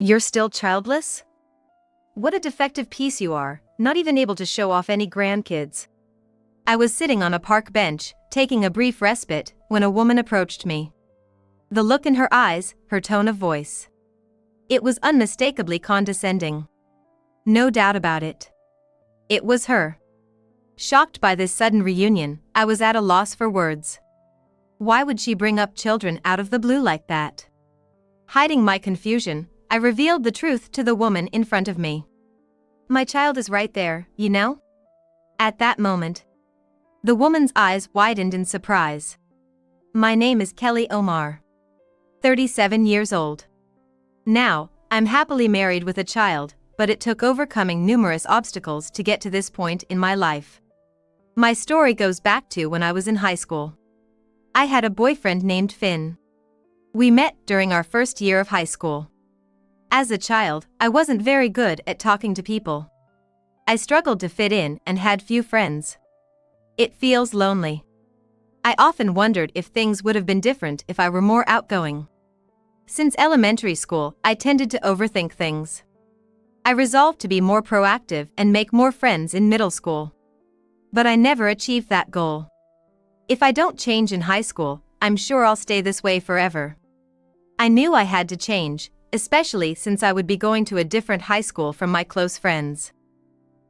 You're still childless? What a defective piece you are, not even able to show off any grandkids. I was sitting on a park bench, taking a brief respite, when a woman approached me. The look in her eyes, her tone of voice. It was unmistakably condescending. No doubt about it. It was her. Shocked by this sudden reunion, I was at a loss for words. Why would she bring up children out of the blue like that? Hiding my confusion, I revealed the truth to the woman in front of me. My child is right there, you know? At that moment, the woman's eyes widened in surprise. My name is Kelly Omar. 37 years old. Now, I'm happily married with a child, but it took overcoming numerous obstacles to get to this point in my life. My story goes back to when I was in high school. I had a boyfriend named Finn. We met during our first year of high school. As a child, I wasn't very good at talking to people. I struggled to fit in and had few friends. It feels lonely. I often wondered if things would have been different if I were more outgoing. Since elementary school, I tended to overthink things. I resolved to be more proactive and make more friends in middle school. But I never achieved that goal. If I don't change in high school, I'm sure I'll stay this way forever. I knew I had to change, especially since I would be going to a different high school from my close friends.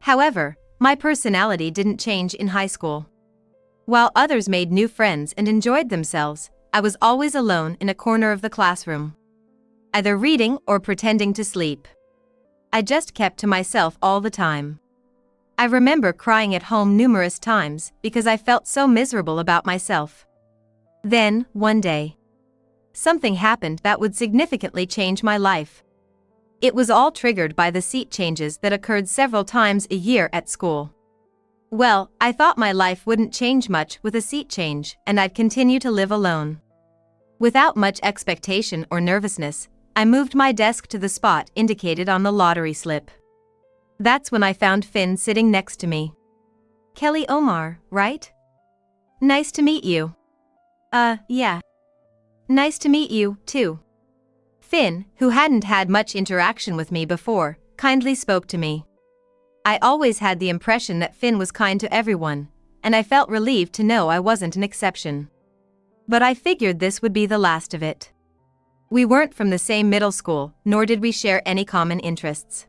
However, my personality didn't change in high school. While others made new friends and enjoyed themselves, I was always alone in a corner of the classroom, either reading or pretending to sleep. I just kept to myself all the time. I remember crying at home numerous times because I felt so miserable about myself. Then, one day, something happened that would significantly change my life. It was all triggered by the seat changes that occurred several times a year at school. Well, I thought my life wouldn't change much with a seat change and I'd continue to live alone. Without much expectation or nervousness, I moved my desk to the spot indicated on the lottery slip. That's when I found Finn sitting next to me. Kelly Omar, right? Nice to meet you. Yeah. Nice to meet you, too. Finn, who hadn't had much interaction with me before, kindly spoke to me. I always had the impression that Finn was kind to everyone, and I felt relieved to know I wasn't an exception. But I figured this would be the last of it. We weren't from the same middle school, nor did we share any common interests.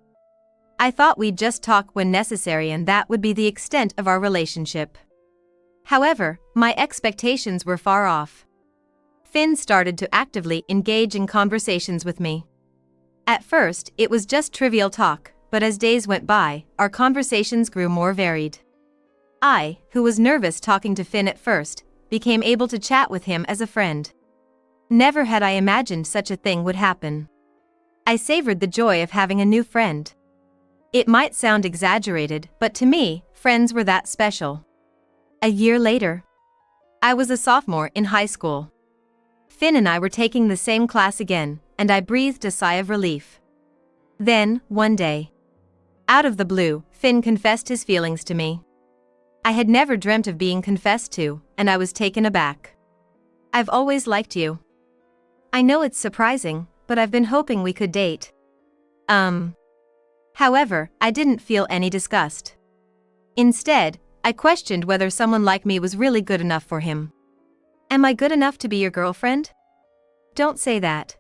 I thought we'd just talk when necessary and that would be the extent of our relationship. However, my expectations were far off. Finn started to actively engage in conversations with me. At first, it was just trivial talk, but as days went by, our conversations grew more varied. I, who was nervous talking to Finn at first, became able to chat with him as a friend. Never had I imagined such a thing would happen. I savored the joy of having a new friend. It might sound exaggerated, but to me, friends were that special. A year later, I was a sophomore in high school. Finn and I were taking the same class again, and I breathed a sigh of relief. Then, one day, out of the blue, Finn confessed his feelings to me. I had never dreamt of being confessed to, and I was taken aback. I've always liked you. I know it's surprising, but I've been hoping we could date. However, I didn't feel any disgust. Instead, I questioned whether someone like me was really good enough for him. Am I good enough to be your girlfriend? Don't say that.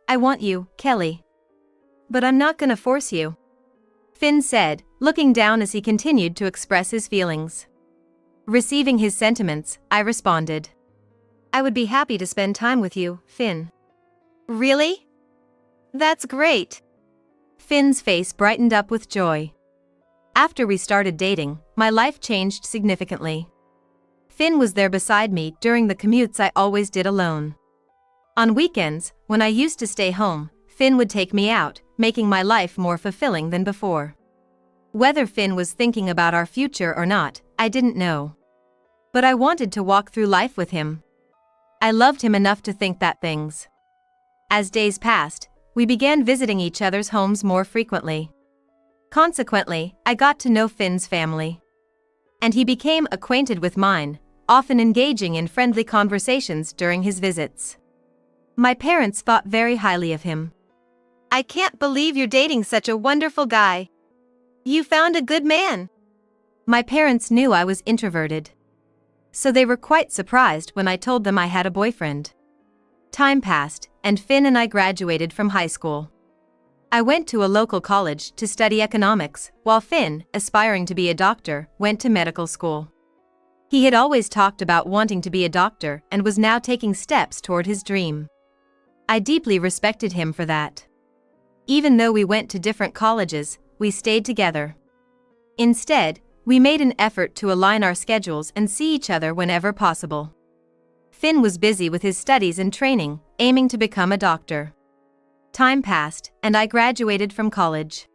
I want you, Kelly. But I'm not gonna force you, Finn said, looking down as he continued to express his feelings. Receiving his sentiments, I responded. I would be happy to spend time with you, Finn. Really? That's great. Finn's face brightened up with joy. After we started dating, my life changed significantly. Finn was there beside me during the commutes I always did alone. On weekends, when I used to stay home, Finn would take me out, making my life more fulfilling than before. Whether Finn was thinking about our future or not, I didn't know. But I wanted to walk through life with him. I loved him enough to think that things. As days passed, we began visiting each other's homes more frequently. Consequently, I got to know Finn's family. And he became acquainted with mine, often engaging in friendly conversations during his visits. My parents thought very highly of him. I can't believe you're dating such a wonderful guy. You found a good man. My parents knew I was introverted, so they were quite surprised when I told them I had a boyfriend. Time passed, and Finn and I graduated from high school. I went to a local college to study economics, while Finn, aspiring to be a doctor, went to medical school. He had always talked about wanting to be a doctor and was now taking steps toward his dream. I deeply respected him for that. Even though we went to different colleges, we stayed together. Instead, we made an effort to align our schedules and see each other whenever possible. Finn was busy with his studies and training, aiming to become a doctor. Time passed, and I graduated from college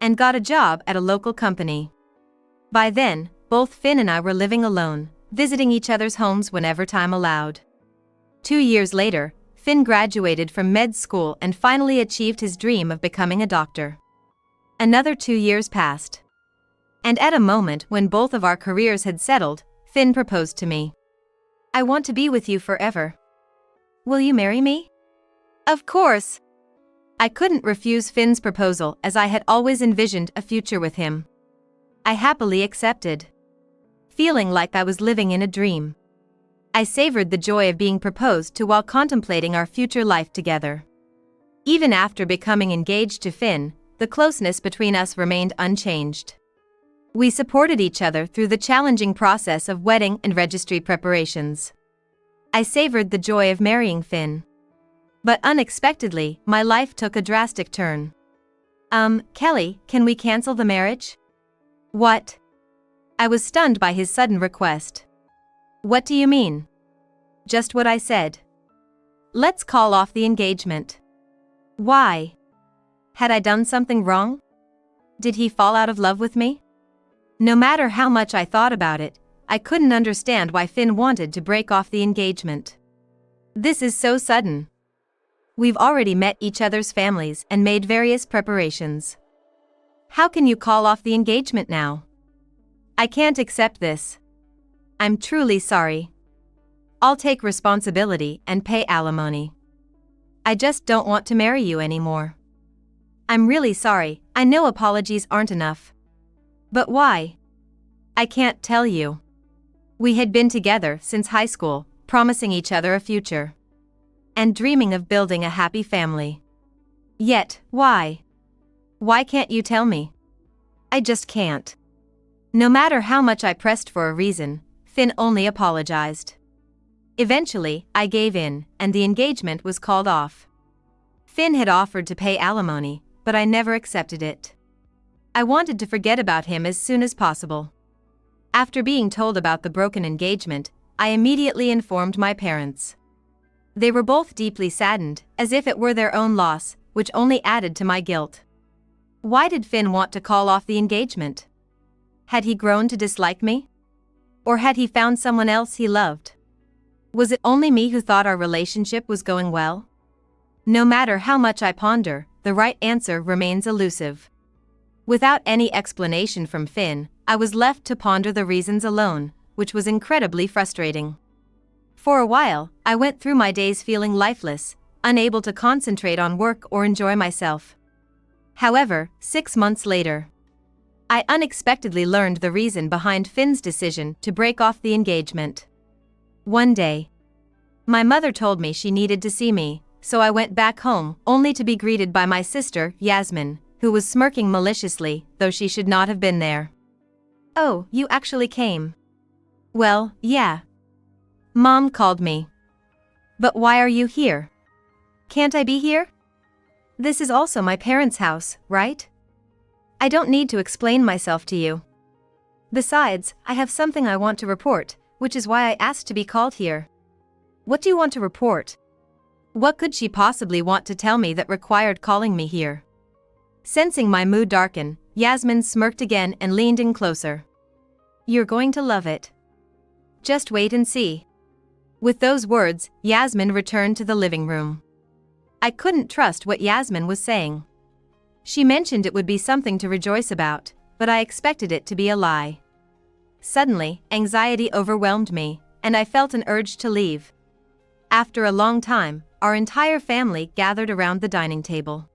and got a job at a local company. By then, both Finn and I were living alone, visiting each other's homes whenever time allowed. 2 years later, Finn graduated from med school and finally achieved his dream of becoming a doctor. Another 2 years passed. And at a moment when both of our careers had settled, Finn proposed to me. "I want to be with you forever. Will you marry me?" Of course! I couldn't refuse Finn's proposal as I had always envisioned a future with him. I happily accepted, feeling like I was living in a dream. I savored the joy of being proposed to while contemplating our future life together. Even after becoming engaged to Finn, the closeness between us remained unchanged. We supported each other through the challenging process of wedding and registry preparations. I savored the joy of marrying Finn. But unexpectedly, my life took a drastic turn. Kelly, can we cancel the marriage?" "What?" I was stunned by his sudden request. "What do you mean?" "Just what I said. Let's call off the engagement." "Why? Had I done something wrong? Did he fall out of love with me?" No matter how much I thought about it, I couldn't understand why Finn wanted to break off the engagement. "This is so sudden. We've already met each other's families and made various preparations. How can you call off the engagement now? I can't accept this. I'm truly sorry. I'll take responsibility and pay alimony. I just don't want to marry you anymore." "I'm really sorry, I know apologies aren't enough." "But why?" "I can't tell you. We had been together since high school, promising each other a future and dreaming of building a happy family. Yet, why? Why can't you tell me?" "I just can't." No matter how much I pressed for a reason, Finn only apologized. Eventually, I gave in, and the engagement was called off. Finn had offered to pay alimony, but I never accepted it. I wanted to forget about him as soon as possible. After being told about the broken engagement, I immediately informed my parents. They were both deeply saddened, as if it were their own loss, which only added to my guilt. Why did Finn want to call off the engagement? Had he grown to dislike me? Or had he found someone else he loved? Was it only me who thought our relationship was going well? No matter how much I ponder, the right answer remains elusive. Without any explanation from Finn, I was left to ponder the reasons alone, which was incredibly frustrating. For a while, I went through my days feeling lifeless, unable to concentrate on work or enjoy myself. However, 6 months later, I unexpectedly learned the reason behind Finn's decision to break off the engagement. One day, my mother told me she needed to see me, so I went back home, only to be greeted by my sister, Yasmin, who was smirking maliciously, though she should not have been there. "Oh, you actually came?" "Well, yeah. Mom called me." "But why are you here? Can't I be here? This is also my parents' house, right? I don't need to explain myself to you. Besides, I have something I want to report, which is why I asked to be called here." "What do you want to report?" What could she possibly want to tell me that required calling me here? Sensing my mood darken, Yasmin smirked again and leaned in closer. "You're going to love it. Just wait and see." With those words, Yasmin returned to the living room. I couldn't trust what Yasmin was saying. She mentioned it would be something to rejoice about, but I expected it to be a lie. Suddenly, anxiety overwhelmed me, and I felt an urge to leave. After a long time, our entire family gathered around the dining table.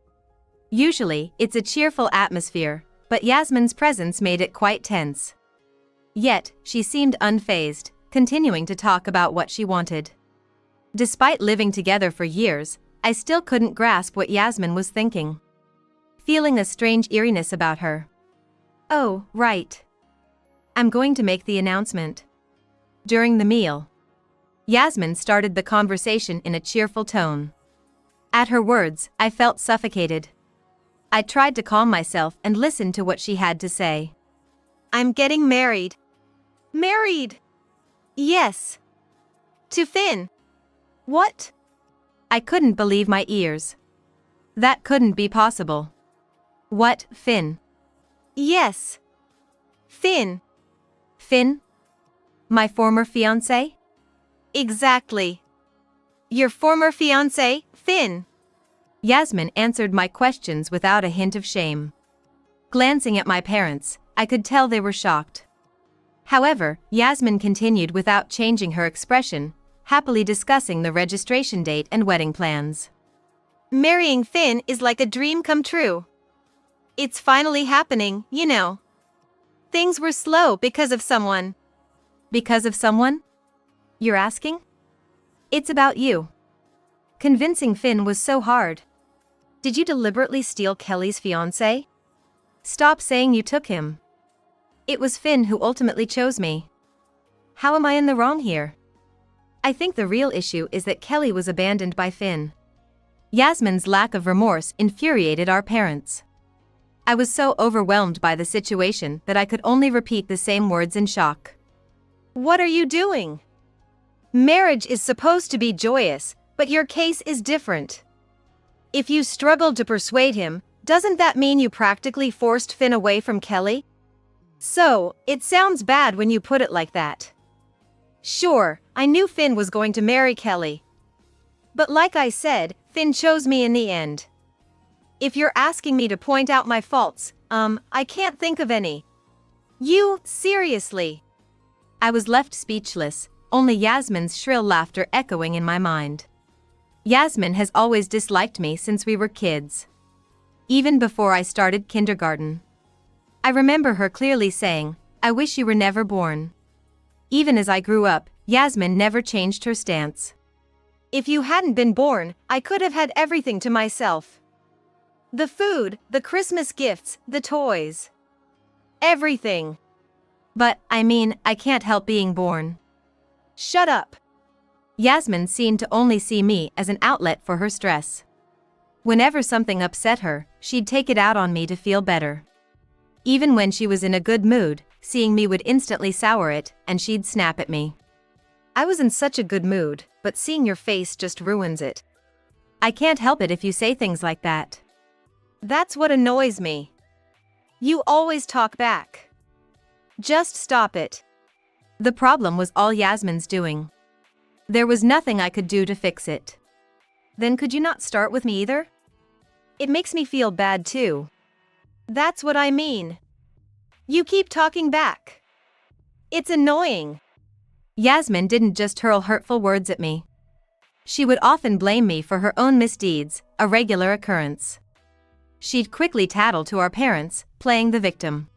Usually, it's a cheerful atmosphere, but Yasmin's presence made it quite tense. Yet, she seemed unfazed, continuing to talk about what she wanted. Despite living together for years, I still couldn't grasp what Yasmin was thinking. Feeling a strange eeriness about her. Oh, right. I'm going to make the announcement. During the meal, Yasmin started the conversation in a cheerful tone. At her words, I felt suffocated. I tried to calm myself and listen to what she had to say. I'm getting married. Married? Yes. To Finn. What? I couldn't believe my ears. That couldn't be possible. What, Finn? Yes. Finn. Finn? My former fiance? Exactly. Your former fiance, Finn. Yasmin answered my questions without a hint of shame. Glancing at my parents, I could tell they were shocked. However, Yasmin continued without changing her expression, happily discussing the registration date and wedding plans. Marrying Finn is like a dream come true. It's finally happening, you know. Things were slow because of someone. Because of someone? You're asking? It's about you. Convincing Finn was so hard. Did you deliberately steal Kelly's fiance? Stop saying you took him. It was Finn who ultimately chose me. How am I in the wrong here? I think the real issue is that Kelly was abandoned by Finn. Yasmin's lack of remorse infuriated our parents. I was so overwhelmed by the situation that I could only repeat the same words in shock. What are you doing? Marriage is supposed to be joyous, but your case is different. If you struggled to persuade him, doesn't that mean you practically forced Finn away from Kelly? So, it sounds bad when you put it like that. Sure, I knew Finn was going to marry Kelly. But like I said, Finn chose me in the end. If you're asking me to point out my faults, I can't think of any. Seriously. I was left speechless, only Yasmin's shrill laughter echoing in my mind. Yasmin has always disliked me since we were kids. Even before I started kindergarten. I remember her clearly saying, I wish you were never born. Even as I grew up, Yasmin never changed her stance. If you hadn't been born, I could have had everything to myself. The food, the Christmas gifts, the toys. Everything. But, I can't help being born. Shut up. Yasmin seemed to only see me as an outlet for her stress. Whenever something upset her, she'd take it out on me to feel better. Even when she was in a good mood, seeing me would instantly sour it, and she'd snap at me. I was in such a good mood, but seeing your face just ruins it. I can't help it if you say things like that. That's what annoys me. You always talk back. Just stop it. The problem was all Yasmin's doing. There was nothing I could do to fix it. Then could you not start with me either? It makes me feel bad too. That's what I mean. You keep talking back. It's annoying. Yasmin didn't just hurl hurtful words at me. She would often blame me for her own misdeeds, a regular occurrence. She'd quickly tattle to our parents, playing the victim.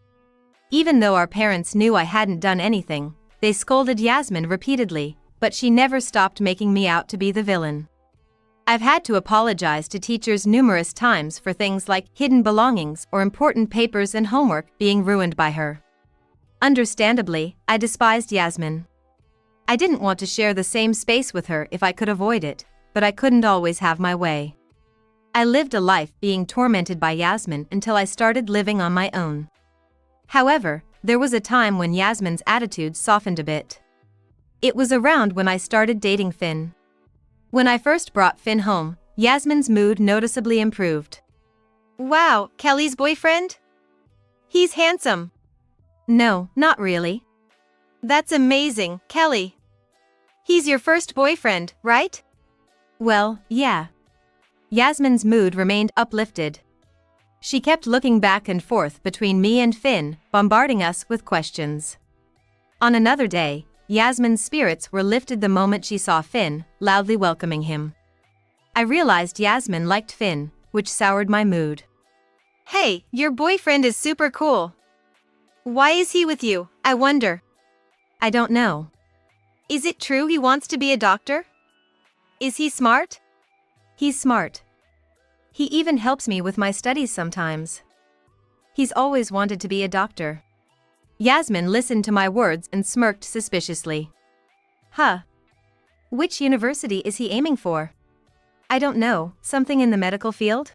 Even though our parents knew I hadn't done anything, they scolded Yasmin repeatedly, but she never stopped making me out to be the villain. I've had to apologize to teachers numerous times for things like hidden belongings or important papers and homework being ruined by her. Understandably, I despised Yasmin. I didn't want to share the same space with her if I could avoid it, but I couldn't always have my way. I lived a life being tormented by Yasmin until I started living on my own. However, there was a time when Yasmin's attitude softened a bit. It was around when I started dating Finn. When I first brought Finn home, Yasmin's mood noticeably improved. Wow, Kelly's boyfriend? He's handsome. No, not really. That's amazing, Kelly. He's your first boyfriend, right? Well, yeah. Yasmin's mood remained uplifted. She kept looking back and forth between me and Finn, bombarding us with questions. On another day, Yasmin's spirits were lifted the moment she saw Finn, loudly welcoming him. I realized Yasmin liked Finn, which soured my mood. Hey, your boyfriend is super cool. Why is he with you, I wonder? I don't know. Is it true he wants to be a doctor? Is he smart? He's smart. He even helps me with my studies sometimes. He's always wanted to be a doctor. Yasmin listened to my words and smirked suspiciously. Huh. Which university is he aiming for? I don't know, something in the medical field?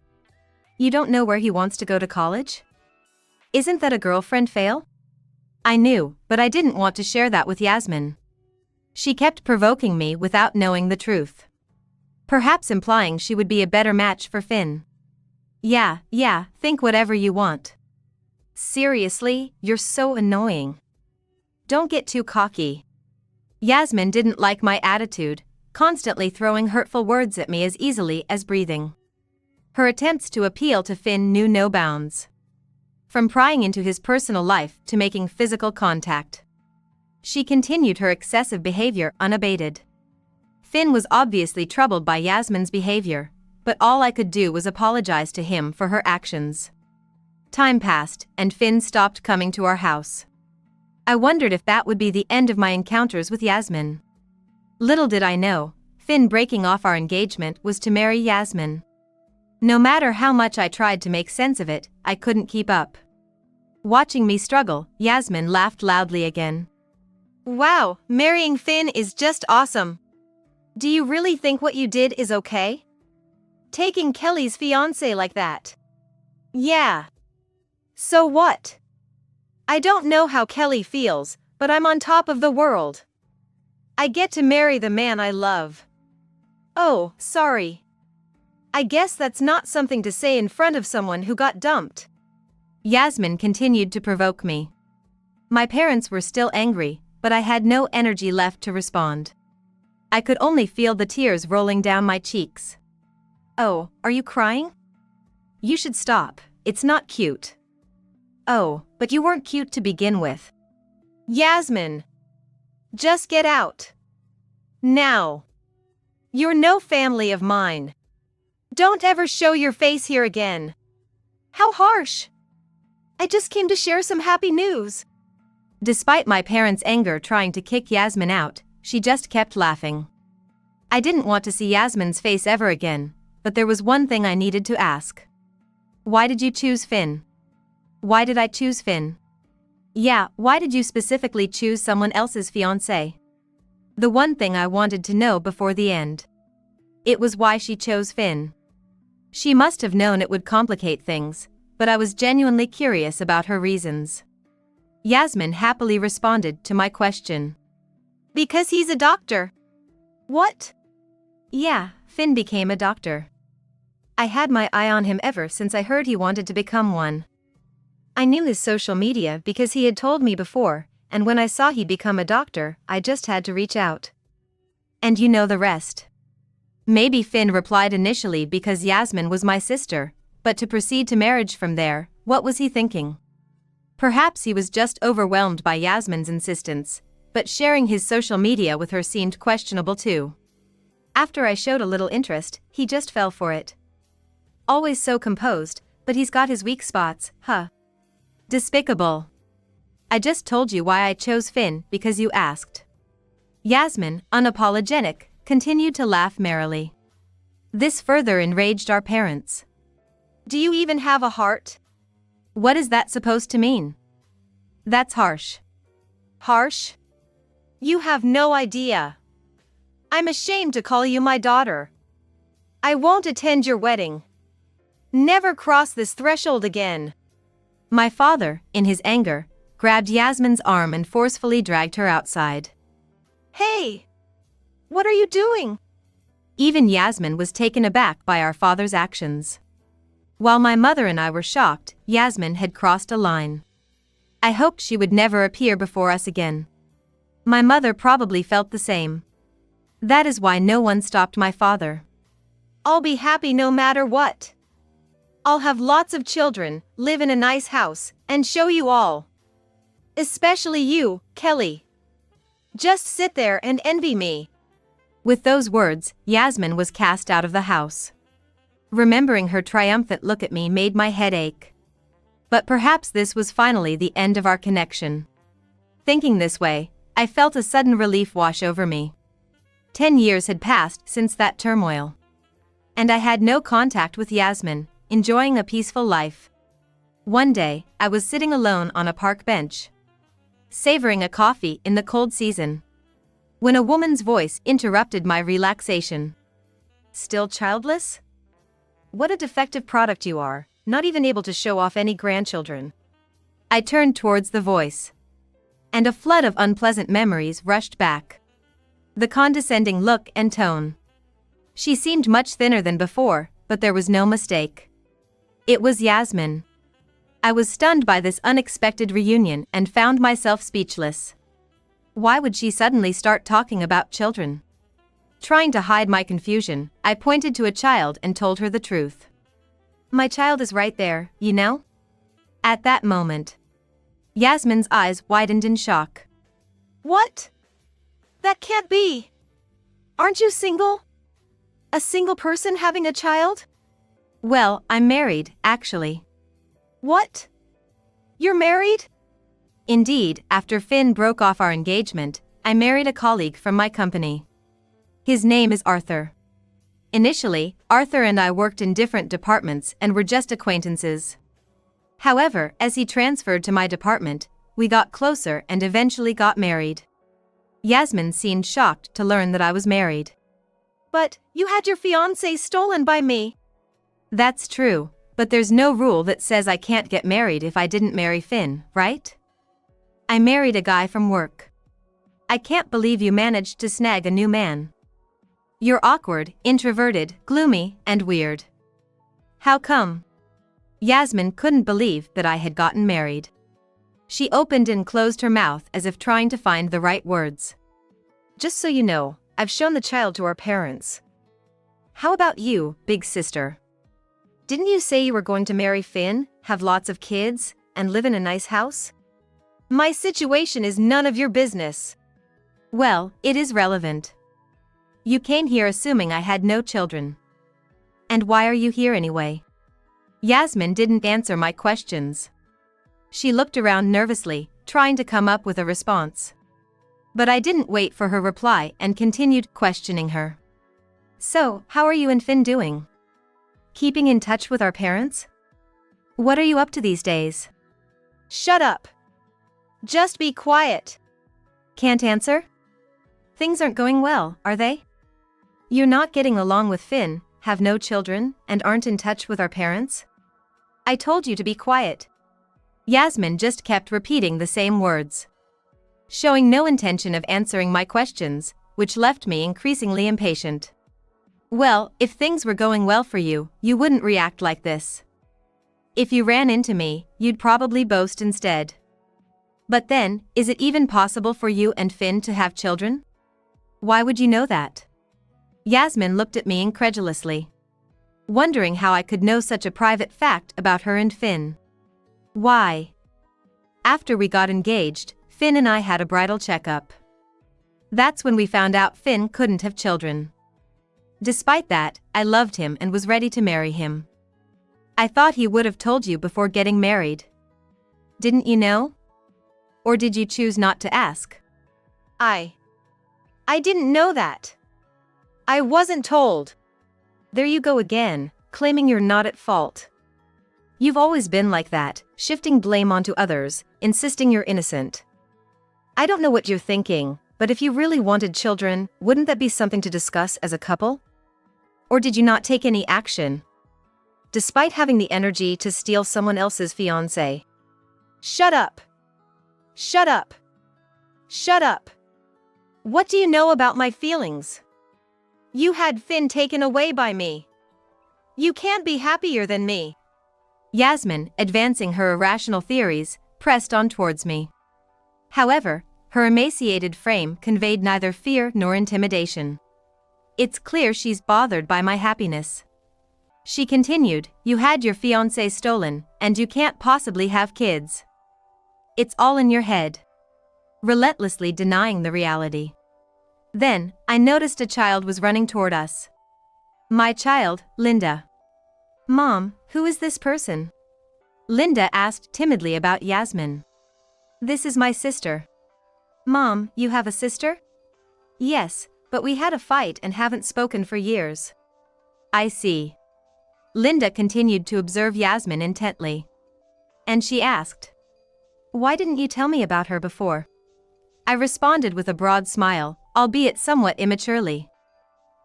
You don't know where he wants to go to college? Isn't that a girlfriend fail? I knew, but I didn't want to share that with Yasmin. She kept provoking me without knowing the truth. Perhaps implying she would be a better match for Finn. Yeah, think whatever you want. Seriously, you're so annoying. Don't get too cocky. Yasmin didn't like my attitude, constantly throwing hurtful words at me as easily as breathing. Her attempts to appeal to Finn knew no bounds. From prying into his personal life to making physical contact. She continued her excessive behavior unabated. Finn was obviously troubled by Yasmin's behavior, but all I could do was apologize to him for her actions. Time passed, and Finn stopped coming to our house. I wondered if that would be the end of my encounters with Yasmin. Little did I know, Finn breaking off our engagement was to marry Yasmin. No matter how much I tried to make sense of it, I couldn't keep up. Watching me struggle, Yasmin laughed loudly again. Wow, marrying Finn is just awesome. Do you really think what you did is okay? Taking Kelly's fiance like that? Yeah. So what? I don't know how Kelly feels, but I'm on top of the world. I get to marry the man I love. Oh, sorry. I guess that's not something to say in front of someone who got dumped. Yasmin continued to provoke me. My parents were still angry, but I had no energy left to respond. I could only feel the tears rolling down my cheeks. Oh, are you crying? You should stop, it's not cute. Oh, but you weren't cute to begin with. Yasmin! Just get out. Now. You're no family of mine. Don't ever show your face here again. How harsh. I just came to share some happy news. Despite my parents' anger trying to kick Yasmin out, she just kept laughing. I didn't want to see Yasmin's face ever again, but there was one thing I needed to ask. Why did you choose Finn? Why did I choose Finn? Yeah, why did you specifically choose someone else's fiancé? The one thing I wanted to know before the end. It was why she chose Finn. She must have known it would complicate things, but I was genuinely curious about her reasons. Yasmin happily responded to my question. Because he's a doctor. What? Yeah, Finn became a doctor. I had my eye on him ever since I heard he wanted to become one. I knew his social media because he had told me before, and when I saw he'd become a doctor, I just had to reach out. And you know the rest. Maybe Finn replied initially because Yasmin was my sister, but to proceed to marriage from there, what was he thinking? Perhaps he was just overwhelmed by Yasmin's insistence, but sharing his social media with her seemed questionable too. After I showed a little interest, he just fell for it. Always so composed, but he's got his weak spots, huh? Despicable. I just told you why I chose Finn because you asked. Yasmin, unapologetic, continued to laugh merrily. This further enraged our parents. Do you even have a heart? What is that supposed to mean? That's harsh. Harsh? You have no idea. I'm ashamed to call you my daughter. I won't attend your wedding. Never cross this threshold again. My father, in his anger, grabbed Yasmin's arm and forcefully dragged her outside. Hey! What are you doing? Even Yasmin was taken aback by our father's actions. While my mother and I were shocked, Yasmin had crossed a line. I hoped she would never appear before us again. My mother probably felt the same. That is why no one stopped my father. I'll be happy no matter what. I'll have lots of children, live in a nice house, and show you all. Especially you, Kelly. Just sit there and envy me. With those words, Yasmin was cast out of the house. Remembering her triumphant look at me made my head ache. But perhaps this was finally the end of our connection. Thinking this way, I felt a sudden relief wash over me. 10 years had passed since that turmoil. And I had no contact with Yasmin, enjoying a peaceful life. One day, I was sitting alone on a park bench, savoring a coffee in the cold season, when a woman's voice interrupted my relaxation. Still childless? What a defective product you are, not even able to show off any grandchildren. I turned towards the voice, and a flood of unpleasant memories rushed back. The condescending look and tone. She seemed much thinner than before, but there was no mistake. It was Yasmin. I was stunned by this unexpected reunion and found myself speechless. Why would she suddenly start talking about children? Trying to hide my confusion, I pointed to a child and told her the truth. My child is right there, you know? At that moment, Yasmin's eyes widened in shock. What? That can't be. Aren't you single? A single person having a child? Well, I'm married, actually. What? You're married? Indeed, after Finn broke off our engagement, I married a colleague from my company. His name is Arthur. Initially, Arthur and I worked in different departments and were just acquaintances. However, as he transferred to my department, we got closer and eventually got married. Yasmin seemed shocked to learn that I was married. But you had your fiance stolen by me. That's true, but there's no rule that says I can't get married if I didn't marry Finn, right? I married a guy from work. I can't believe you managed to snag a new man. You're awkward, introverted, gloomy, and weird. How come? Yasmin couldn't believe that I had gotten married. She opened and closed her mouth as if trying to find the right words. Just so you know, I've shown the child to our parents. How about you, big sister? Didn't you say you were going to marry Finn, have lots of kids, and live in a nice house? My situation is none of your business. Well, it is relevant. You came here assuming I had no children. And why are you here anyway? Yasmin didn't answer my questions. She looked around nervously, trying to come up with a response. But I didn't wait for her reply and continued questioning her. So, how are you and Finn doing? Keeping in touch with our parents? What are you up to these days? Shut up. Just be quiet. Can't answer? Things aren't going well, are they? You're not getting along with Finn, have no children, and aren't in touch with our parents? I told you to be quiet. Yasmin just kept repeating the same words, showing no intention of answering my questions, which left me increasingly impatient. Well, if things were going well for you, you wouldn't react like this. If you ran into me, you'd probably boast instead. But then, is it even possible for you and Finn to have children? Why would you know that? Yasmin looked at me incredulously, wondering how I could know such a private fact about her and Finn. Why? After we got engaged, Finn and I had a bridal checkup. That's when we found out Finn couldn't have children. Despite that, I loved him and was ready to marry him. I thought he would have told you before getting married. Didn't you know? Or did you choose not to ask? I didn't know that. I wasn't told. There you go again, claiming you're not at fault. You've always been like that, shifting blame onto others, insisting you're innocent. I don't know what you're thinking, but if you really wanted children, wouldn't that be something to discuss as a couple? Or did you not take any action, despite having the energy to steal someone else's fiance? Shut up. Shut up. Shut up. What do you know about my feelings? You had Finn taken away by me. You can't be happier than me. Yasmin, advancing her irrational theories, pressed on towards me. However, her emaciated frame conveyed neither fear nor intimidation. It's clear she's bothered by my happiness. She continued, you had your fiancé stolen, and you can't possibly have kids. It's all in your head. Relentlessly denying the reality. Then, I noticed a child was running toward us. My child, Linda. Mom, who is this person? Linda asked timidly about Yasmin. This is my sister. Mom, you have a sister? Yes, but we had a fight and haven't spoken for years. I see. Linda continued to observe Yasmin intently. And she asked, "Why didn't you tell me about her before?" I responded with a broad smile, albeit somewhat immaturely.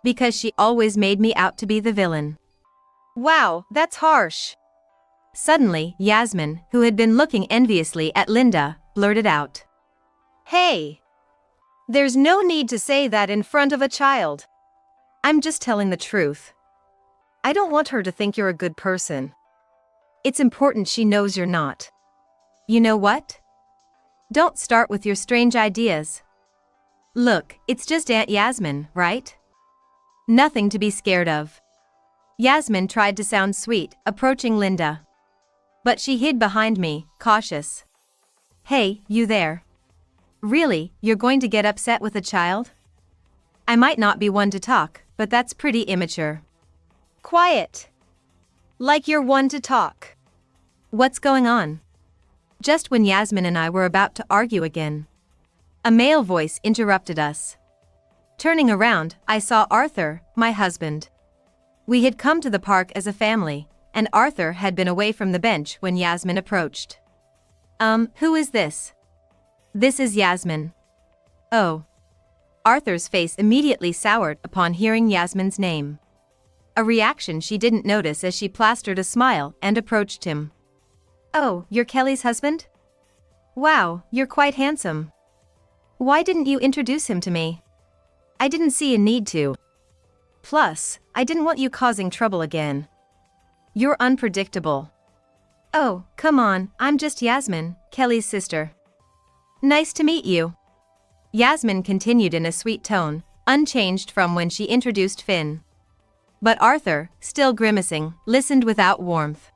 Because she always made me out to be the villain. Wow, that's harsh. Suddenly, Yasmin, who had been looking enviously at Linda, blurted out. Hey! There's no need to say that in front of a child. I'm just telling the truth. I don't want her to think you're a good person. It's important she knows you're not. You know what? Don't start with your strange ideas. Look, it's just Aunt Yasmin, right? Nothing to be scared of. Yasmin tried to sound sweet, approaching Linda. But she hid behind me, cautious. Hey, you there. Really, you're going to get upset with a child? I might not be one to talk, but that's pretty immature. Quiet. Like you're one to talk. What's going on? Just when Yasmin and I were about to argue again, a male voice interrupted us. Turning around, I saw Arthur, my husband. We had come to the park as a family, and Arthur had been away from the bench when Yasmin approached. Who is this? This is Yasmin. Oh. Arthur's face immediately soured upon hearing Yasmin's name. A reaction she didn't notice as she plastered a smile and approached him. Oh, you're Kelly's husband? Wow, you're quite handsome. Why didn't you introduce him to me? I didn't see a need to. Plus, I didn't want you causing trouble again. You're unpredictable. Oh, come on, I'm just Yasmin, Kelly's sister. Nice to meet you. Yasmin continued in a sweet tone, unchanged from when she introduced Finn. But Arthur, still grimacing, listened without warmth.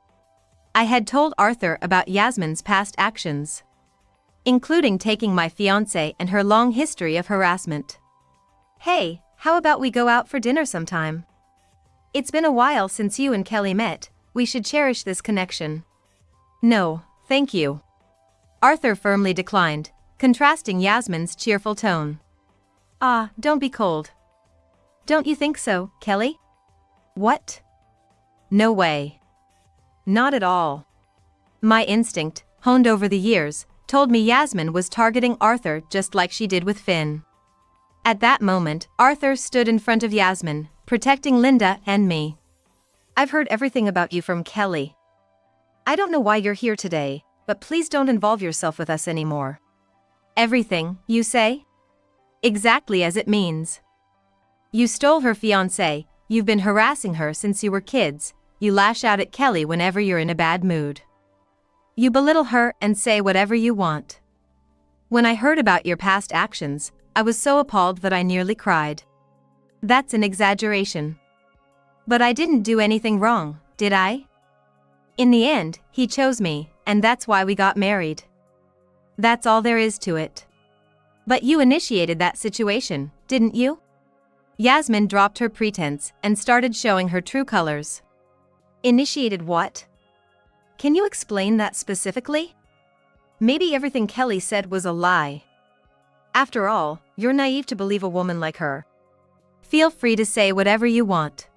I had told Arthur about Yasmin's past actions, including taking my fiance and her long history of harassment. Hey, how about we go out for dinner sometime? It's been a while since you and Kelly met, we should cherish this connection. No, thank you. Arthur firmly declined, contrasting Yasmin's cheerful tone. Ah, don't be cold. Don't you think so, Kelly? What? No way. Not at all. My instinct, honed over the years, told me Yasmin was targeting Arthur just like she did with Finn. At that moment, Arthur stood in front of Yasmin, protecting Linda and me. I've heard everything about you from Kelly. I don't know why you're here today, but please don't involve yourself with us anymore. Everything, you say? Exactly as it means. You stole her fiancé, you've been harassing her since you were kids, you lash out at Kelly whenever you're in a bad mood. You belittle her and say whatever you want. When I heard about your past actions, I was so appalled that I nearly cried. That's an exaggeration. But I didn't do anything wrong, did I? In the end, he chose me, and that's why we got married. That's all there is to it. But you initiated that situation, didn't you? Yasmin dropped her pretense and started showing her true colors. Initiated what? Can you explain that specifically? Maybe everything Kelly said was a lie. After all, you're naive to believe a woman like her. Feel free to say whatever you want.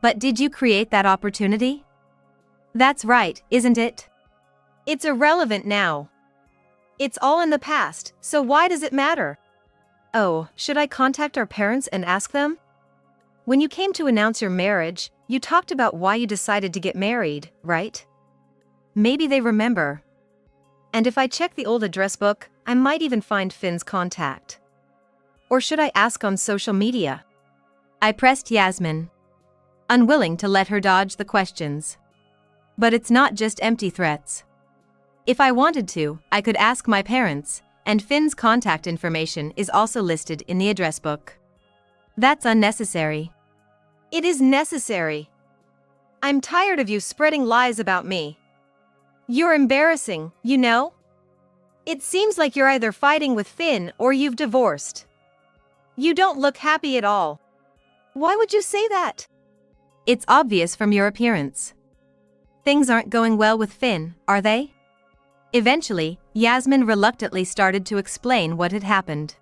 But did you create that opportunity? That's right, isn't it? It's irrelevant now. It's all in the past, so why does it matter? Oh, should I contact our parents and ask them? When you came to announce your marriage, you talked about why you decided to get married, right? Maybe they remember. And if I check the old address book, I might even find Finn's contact. Or should I ask on social media? I pressed Yasmin, unwilling to let her dodge the questions. But it's not just empty threats. If I wanted to, I could ask my parents, and Finn's contact information is also listed in the address book. That's unnecessary. It is necessary. I'm tired of you spreading lies about me. You're embarrassing, you know? It seems like you're either fighting with Finn or you've divorced. You don't look happy at all. Why would you say that? It's obvious from your appearance. Things aren't going well with Finn, are they? Eventually, Yasmin reluctantly started to explain what had happened.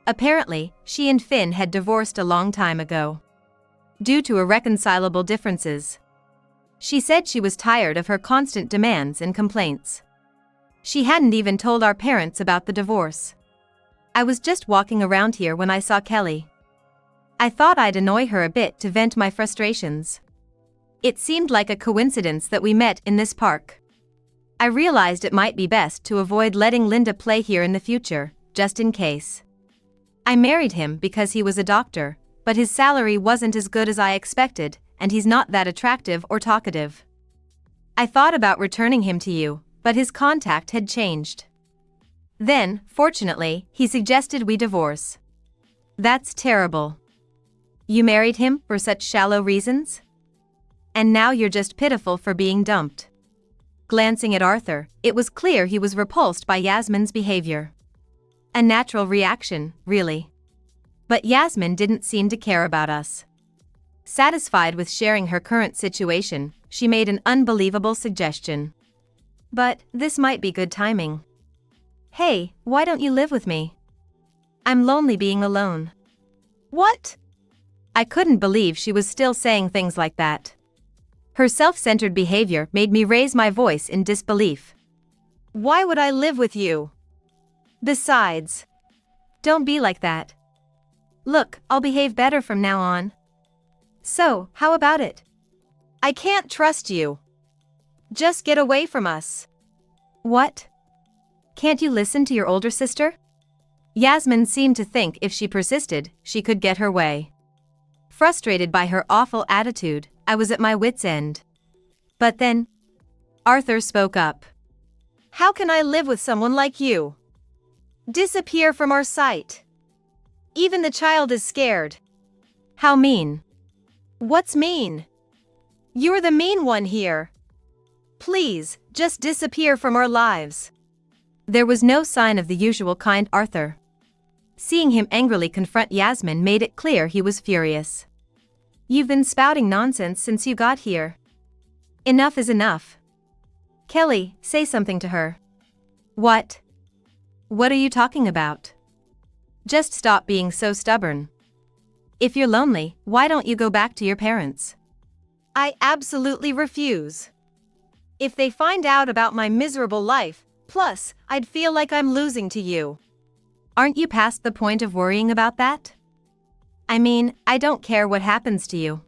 Apparently, she and Finn had divorced a long time ago, due to irreconcilable differences. She said she was tired of her constant demands and complaints. She hadn't even told our parents about the divorce. I was just walking around here when I saw Kelly. I thought I'd annoy her a bit to vent my frustrations. It seemed like a coincidence that we met in this park. I realized it might be best to avoid letting Linda play here in the future, just in case. I married him because he was a doctor, but his salary wasn't as good as I expected, and he's not that attractive or talkative. I thought about returning him to you, but his contact had changed. Then, fortunately, he suggested we divorce. That's terrible. You married him for such shallow reasons? And now you're just pitiful for being dumped. Glancing at Arthur, it was clear he was repulsed by Yasmin's behavior. A natural reaction, really. But Yasmin didn't seem to care about us. Satisfied with sharing her current situation, she made an unbelievable suggestion. But this might be good timing. Hey, why don't you live with me? I'm lonely being alone. What? I couldn't believe she was still saying things like that. Her self-centered behavior made me raise my voice in disbelief. Why would I live with you? Besides, don't be like that. Look, I'll behave better from now on. So, how about it? I can't trust you. Just get away from us. What? Can't you listen to your older sister? Yasmin seemed to think if she persisted, she could get her way. Frustrated by her awful attitude, I was at my wit's end. But then, Arthur spoke up. How can I live with someone like you? Disappear from our sight. Even the child is scared. How mean. What's mean? You're the mean one here. Please, just disappear from our lives. There was no sign of the usual kind Arthur. Seeing him angrily confront Yasmin made it clear he was furious. You've been spouting nonsense since you got here. Enough is enough. Kelly, say something to her. What? What are you talking about? Just stop being so stubborn. If you're lonely, why don't you go back to your parents? I absolutely refuse. If they find out about my miserable life, plus, I'd feel like I'm losing to you. Aren't you past the point of worrying about that? I mean, I don't care what happens to you.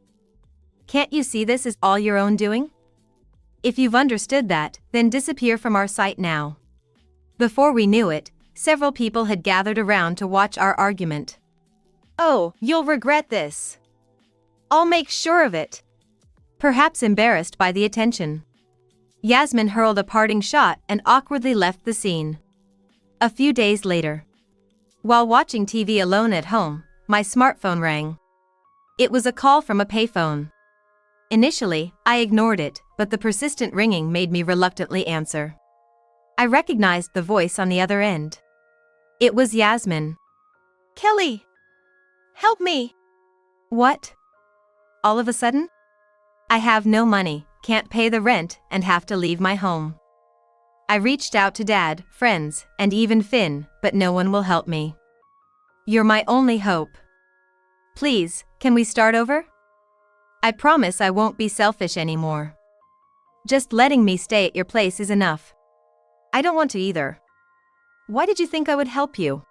Can't you see this is all your own doing? If you've understood that, then disappear from our sight now. Before we knew it, several people had gathered around to watch our argument. Oh, you'll regret this. I'll make sure of it. Perhaps embarrassed by the attention, Yasmin hurled a parting shot and awkwardly left the scene. A few days later, while watching TV alone at home, my smartphone rang. It was a call from a payphone. Initially, I ignored it, but the persistent ringing made me reluctantly answer. I recognized the voice on the other end. It was Yasmin. Kelly! Help me! What? All of a sudden? I have no money, can't pay the rent, and have to leave my home. I reached out to Dad, friends, and even Finn, but no one will help me. You're my only hope. Please, can we start over? I promise I won't be selfish anymore. Just letting me stay at your place is enough. I don't want to either. Why did you think I would help you?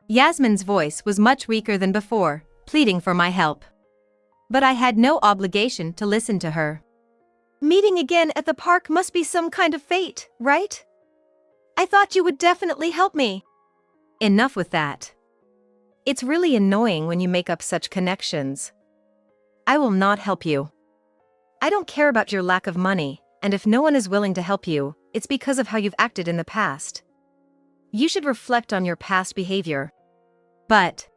Yasmin's voice was much weaker than before, pleading for my help. But I had no obligation to listen to her. Meeting again at the park must be some kind of fate, right? I thought you would definitely help me. Enough with that. It's really annoying when you make up such connections. I will not help you. I don't care about your lack of money, and if no one is willing to help you, it's because of how you've acted in the past. You should reflect on your past behavior. But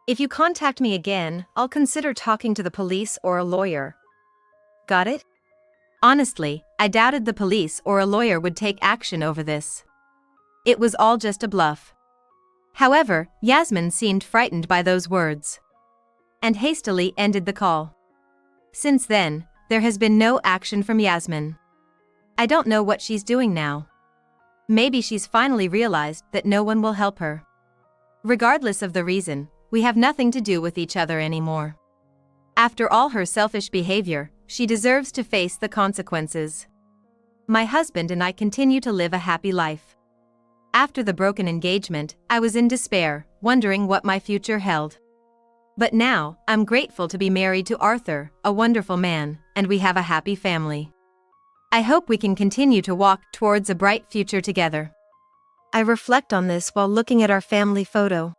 if you contact me again, I'll consider talking to the police or a lawyer. Got it? Honestly, I doubted the police or a lawyer would take action over this. It was all just a bluff. However, Yasmin seemed frightened by those words, and hastily ended the call. Since then, There has been no action from Yasmin. I don't know what she's doing now. Maybe she's finally realized that no one will help her. Regardless of the reason, we have nothing to do with each other anymore. After all her selfish behavior, she deserves to face the consequences. My husband and I continue to live a happy life. After the broken engagement, I was in despair, wondering what my future held. But now, I'm grateful to be married to Arthur, a wonderful man, and we have a happy family. I hope we can continue to walk towards a bright future together. I reflect on this while looking at our family photo.